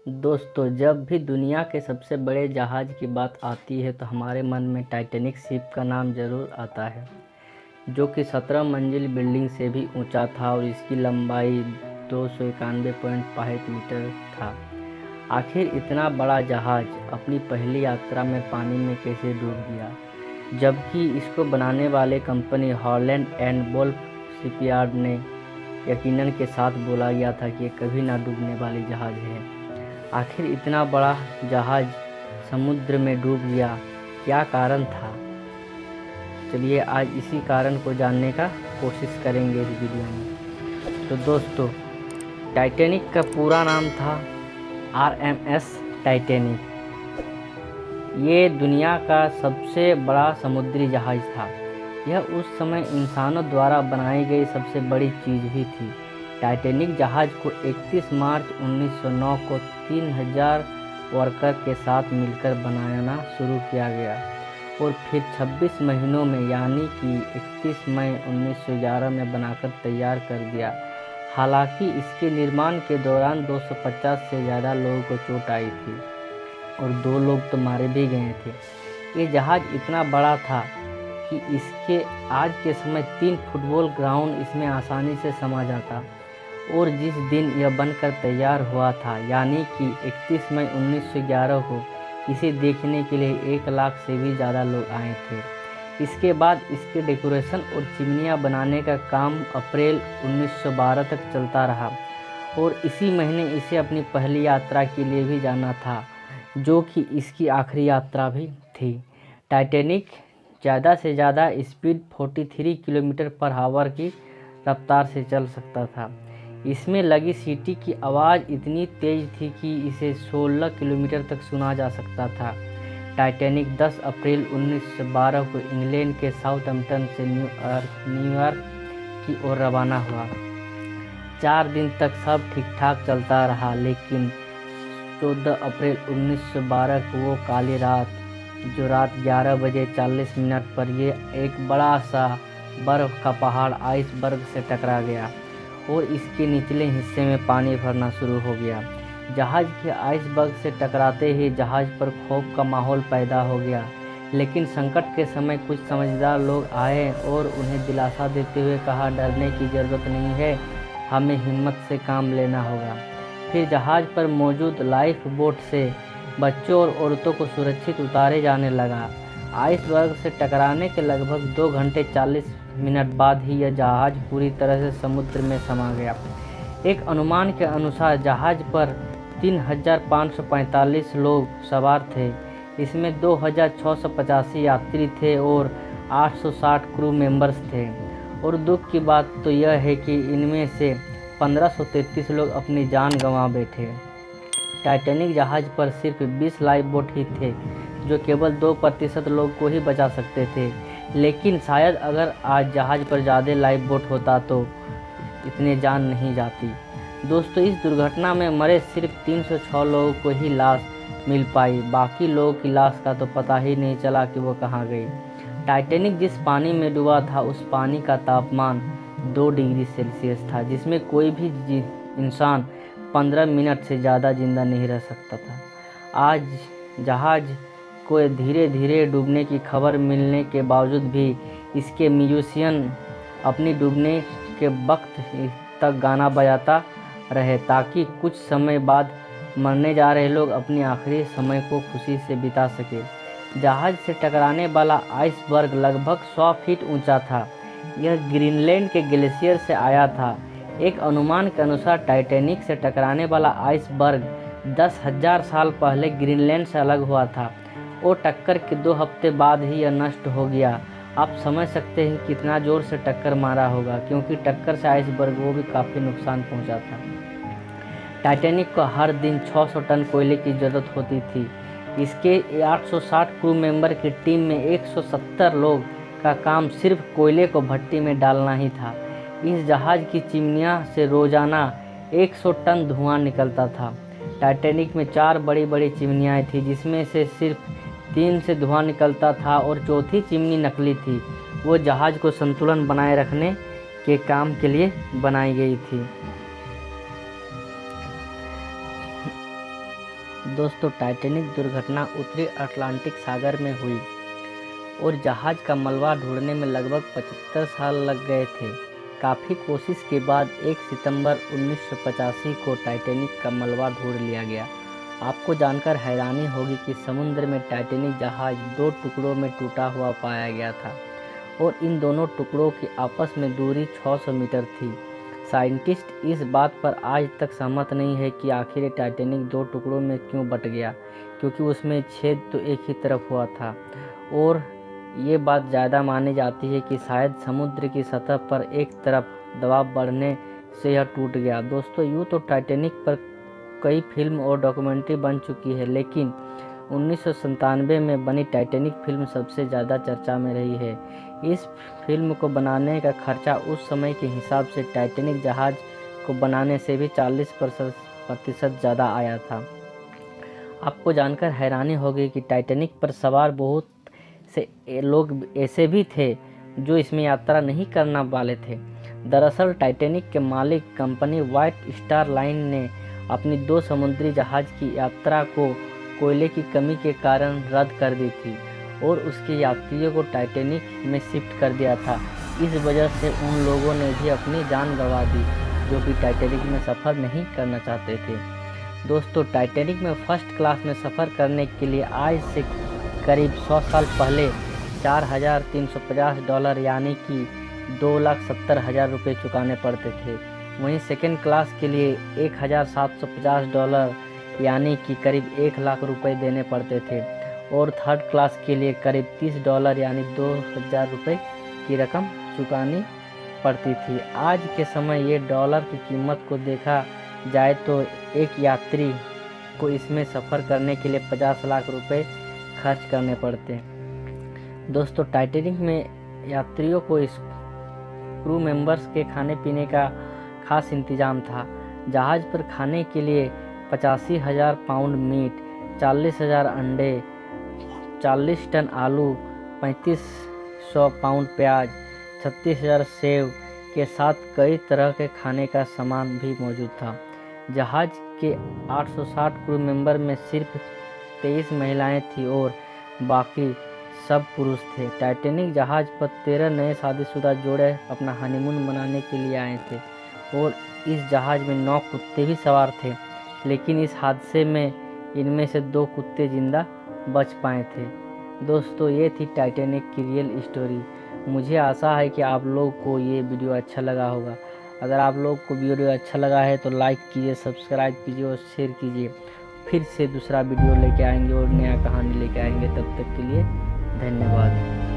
दोस्तों, जब भी दुनिया के सबसे बड़े जहाज़ की बात आती है तो हमारे मन में टाइटैनिक शिप का नाम ज़रूर आता है, जो कि 17 मंजिल बिल्डिंग से भी ऊंचा था और इसकी लंबाई 291.5 मीटर था। आखिर इतना बड़ा जहाज़ अपनी पहली यात्रा में पानी में कैसे डूब गया, जबकि इसको बनाने वाले company Holland and Wolff shipyard ने यकीनन के साथ बोला गया था कि ये कभी ना डूबने वाली जहाज़ है। आखिर इतना बड़ा जहाज़ समुद्र में डूब गया, क्या कारण था? चलिए आज इसी कारण को जानने का कोशिश करेंगे इस वीडियो में। तो दोस्तों, टाइटैनिक का पूरा नाम था RMS टाइटैनिक। ये दुनिया का सबसे बड़ा समुद्री जहाज़ था। यह उस समय इंसानों द्वारा बनाई गई सबसे बड़ी चीज़ भी थी। टाइटैनिक जहाज़ को 31 मार्च 1909 को 3000 वर्कर के साथ मिलकर बनाना शुरू किया गया और फिर 26 महीनों में यानी कि 31 मई 1911 में बनाकर तैयार कर दिया। हालांकि इसके निर्माण के दौरान 250 से ज़्यादा लोगों को चोट आई थी और 2 लोग तो मारे भी गए थे। ये जहाज़ इतना बड़ा था कि इसके आज के समय 3 फुटबॉल ग्राउंड इसमें आसानी से समा जाता और जिस दिन यह बनकर तैयार हुआ था यानी कि 31 मई 1911 को इसे देखने के लिए 1 लाख से भी ज़्यादा लोग आए थे। इसके बाद इसके डेकोरेशन और चिमनियाँ बनाने का काम अप्रैल 1912 तक चलता रहा और इसी महीने इसे अपनी पहली यात्रा के लिए भी जाना था, जो कि इसकी आखिरी यात्रा भी थी। टाइटैनिक ज़्यादा से ज़्यादा स्पीड 43 किलोमीटर पर आवर की रफ्तार से चल सकता था। इसमें लगी सीटी की आवाज़ इतनी तेज़ थी कि इसे 16 किलोमीटर तक सुना जा सकता था। टाइटैनिक 10 अप्रैल 1912 को इंग्लैंड के साउथहैम्पटन से न्यूयॉर्क की ओर रवाना हुआ। 4 दिन तक सब ठीक ठाक चलता रहा, लेकिन 14 अप्रैल 1912 को वो काली रात, जो रात 11 बजे 40 मिनट पर ये एक बड़ा सा बर्फ़ का पहाड़ आइसबर्ग से टकरा गया और इसके निचले हिस्से में पानी भरना शुरू हो गया। जहाज़ के आइसबर्ग से टकराते ही जहाज़ पर खौफ का माहौल पैदा हो गया, लेकिन संकट के समय कुछ समझदार लोग आए और उन्हें दिलासा देते हुए कहा, डरने की ज़रूरत नहीं है, हमें हिम्मत से काम लेना होगा। फिर जहाज़ पर मौजूद लाइफ बोट से बच्चों और औरतों को सुरक्षित उतारे जाने लगा। आइसबर्ग से टकराने के लगभग 2 घंटे 40 मिनट बाद ही यह जहाज़ पूरी तरह से समुद्र में समा गया। एक अनुमान के अनुसार जहाज़ पर 3545 लोग सवार थे। इसमें 2685 यात्री थे और 860 क्रू मेंबर्स थे। और दुख की बात तो यह है कि इनमें से 1533 लोग अपनी जान गंवा बैठे। टाइटैनिक जहाज़ पर सिर्फ 20 लाइफ बोट ही थे, जो केवल 2% लोग को ही बचा सकते थे। लेकिन शायद अगर आज जहाज़ पर ज़्यादा लाइफ बोट होता तो इतने जान नहीं जाती। दोस्तों, इस दुर्घटना में मरे सिर्फ 306 लोगों को ही लाश मिल पाई। बाकी लोगों की लाश का तो पता ही नहीं चला कि वो कहाँ गई। टाइटैनिक जिस पानी में डूबा था उस पानी का तापमान 2 डिग्री सेल्सियस था, जिसमें कोई भी इंसान 15 मिनट से ज़्यादा जिंदा नहीं रह सकता था। आज जहाज़ को धीरे धीरे डूबने की खबर मिलने के बावजूद भी इसके म्यूजिशियन अपनी डूबने के वक्त तक गाना बजाता रहे, ताकि कुछ समय बाद मरने जा रहे लोग अपनी आखिरी समय को खुशी से बिता सके। जहाज़ से टकराने वाला आइसबर्ग लगभग 100 फीट ऊंचा था। यह ग्रीनलैंड के ग्लेशियर से आया था। एक अनुमान के अनुसार टाइटैनिक से टकराने वाला आइसबर्ग 10,000 साल पहले ग्रीनलैंड से अलग हुआ था और टक्कर के 2 हफ्ते बाद ही यह नष्ट हो गया। आप समझ सकते हैं कितना ज़ोर से टक्कर मारा होगा, क्योंकि टक्कर से आइसबर्ग को भी काफ़ी नुकसान पहुंचा था। टाइटैनिक को हर दिन 600 टन कोयले की ज़रूरत होती थी। इसके 860 क्रू मेंबर की टीम में 170 लोग का काम सिर्फ कोयले को भट्टी में डालना ही था। इस जहाज़ की चिमनियाँ से रोज़ाना 100 टन धुआं निकलता था। टाइटैनिक में 4 बड़ी बड़ी चिमनियाँ थीं, जिसमें से सिर्फ 3 से धुआं निकलता था और चौथी चिमनी नकली थी। वो जहाज़ को संतुलन बनाए रखने के काम के लिए बनाई गई थी। दोस्तों, टाइटैनिक दुर्घटना उत्तरी अटलांटिक सागर में हुई और जहाज़ का मलबा ढूंढने में लगभग 75 साल लग गए थे। काफ़ी कोशिश के बाद 1 सितंबर 1985 को टाइटैनिक का मलबा ढूंढ लिया गया। आपको जानकर हैरानी होगी कि समुद्र में टाइटैनिक जहाज़ 2 टुकड़ों में टूटा हुआ पाया गया था और इन दोनों टुकड़ों की आपस में दूरी 600 मीटर थी। साइंटिस्ट इस बात पर आज तक सहमत नहीं है कि आखिर टाइटैनिक 2 टुकड़ों में क्यों बट गया, क्योंकि उसमें छेद तो एक ही तरफ हुआ था और ये बात ज़्यादा मानी जाती है कि शायद समुद्र की सतह पर एक तरफ दबाव बढ़ने से यह टूट गया। दोस्तों, यूँ तो टाइटैनिक पर कई फिल्म और डॉक्यूमेंट्री बन चुकी है, लेकिन 1997 में बनी टाइटैनिक फिल्म सबसे ज़्यादा चर्चा में रही है। इस फिल्म को बनाने का खर्चा उस समय के हिसाब से टाइटैनिक जहाज़ को बनाने से भी 40% ज़्यादा आया था। आपको जानकर हैरानी होगी कि टाइटैनिक पर सवार बहुत से लोग ऐसे भी थे जो इसमें यात्रा नहीं करना वाले थे। दरअसल टाइटैनिक के मालिक कंपनी व्हाइट स्टार लाइन ने अपनी 2 समुद्री जहाज़ की यात्रा को कोयले की कमी के कारण रद्द कर दी थी और उसके यात्रियों को टाइटैनिक में शिफ्ट कर दिया था। इस वजह से उन लोगों ने भी अपनी जान गंवा दी जो कि टाइटैनिक में सफ़र नहीं करना चाहते थे। दोस्तों, टाइटैनिक में फर्स्ट क्लास में सफ़र करने के लिए आज से करीब 100 साल पहले $4,350 यानी कि $2,70,000 चुकाने पड़ते थे। वहीं सेकेंड क्लास के लिए $1,750 यानी कि करीब $1,00,000 देने पड़ते थे और थर्ड क्लास के लिए करीब $30 यानी $2,000 की रकम चुकानी पड़ती थी। आज के समय ये डॉलर की कीमत को देखा जाए तो एक यात्री को इसमें सफ़र करने के लिए 50 लाख रुपए खर्च करने पड़ते हैं। दोस्तों, टाइटैनिक में यात्रियों को इस क्रू मेंबर्स के खाने पीने का खास इंतजाम था। जहाज़ पर खाने के लिए 85,000 पाउंड मीट, 40,000 अंडे, 40 टन आलू, 3500 पाउंड प्याज, 36,000 सेव के साथ कई तरह के खाने का सामान भी मौजूद था। जहाज़ के 860 क्रू मेंबर में सिर्फ 23 महिलाएं थीं और बाकी सब पुरुष थे। टाइटैनिक जहाज़ पर 13 नए शादीशुदा जोड़े अपना हनीमून मनाने के लिए आए थे और इस जहाज़ में 9 कुत्ते भी सवार थे, लेकिन इस हादसे में इनमें से 2 कुत्ते जिंदा बच पाए थे। दोस्तों, ये थी टाइटैनिक की रियल स्टोरी। मुझे आशा है कि आप लोग को ये वीडियो अच्छा लगा होगा। अगर आप लोग को वीडियो अच्छा लगा है तो लाइक कीजिए, सब्सक्राइब कीजिए और शेयर कीजिए। फिर से दूसरा वीडियो लेके आएंगे और नया कहानी लेके आएंगे। तब तक के लिए धन्यवाद।